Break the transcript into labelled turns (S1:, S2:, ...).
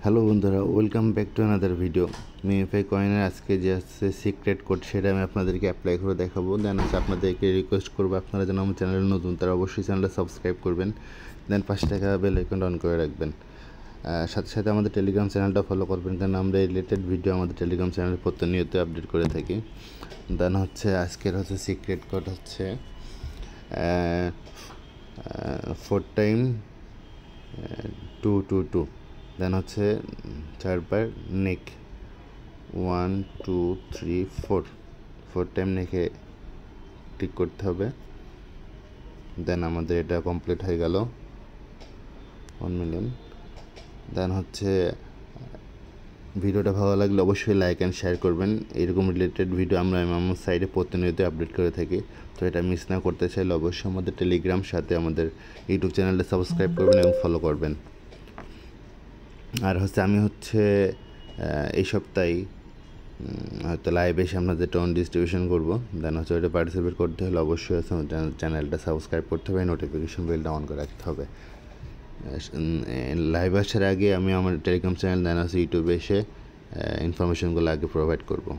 S1: Hello বন্ধুরা, welcome back to another video. মিএফআই কয়েনের আজকে যে আছে সিক্রেট কোড, সেটা আমি আপনাদেরকে অ্যাপ্লাই করে দেখাবো। দেন হচ্ছে আপনাদেরকে রিকোয়েস্ট করবো, আপনারা যেন আমার চ্যানেলে নতুন তারা অবশ্যই চ্যানেলটা সাবস্ক্রাইব করবেন। দেন 5 টাকা বেল আইকনটা অন করে রাখবেন। সাথে সাথে আমাদের টেলিগ্রাম চ্যানেলটা ফলো করবেন, কারণ আমরা রিলেটেড ভিডিও আমাদের টেলিগ্রাম চ্যানেলে প্রতিনিয়ত আপডেট করে থাকি। দেন হচ্ছে আজকের সিক্রেট কোড হচ্ছে 4 টাইম 222। দেন হচ্ছে 4 বার নেক 1 2 3 4 টাইম নেকে ক্লিক করতে হবে। দেন আমাদের এটা কমপ্লিট হয়ে গেল 1 মিলিয়ন। দেন হচ্ছে ভিডিওটা ভালো লাগলে অবশ্যই লাইক অ্যান্ড শেয়ার করবেন। এরকম রিলেটেড ভিডিও আমরা আমার সাইডে প্রতিনিয়ত আপডেট করে থাকি, তো এটা মিস না করতে চাইলে অবশ্যই আমাদের টেলিগ্রাম সাথে আমাদের ইউটিউব চ্যানেলটা সাবস্ক্রাইব করবেন এবং ফলো করবেন। আর আমি এই সপ্তাহে হয়তো লাইভে এসে আপনাদের টোন ডিস্ট্রিবিউশন করবো। দেন ওইটা পার্টিসিপেট করতে হলে অবশ্যই চ্যানেলটা সাবস্ক্রাইব করতে হবে, নোটিফিকেশন বেলটা অন করে রাখতে হবে। লাইভ আসার আগে আমি আমার টেলিগ্রাম চ্যানেল দেন ইউটিউবে এসে ইনফরমেশনগুলো আগে প্রোভাইড করবো।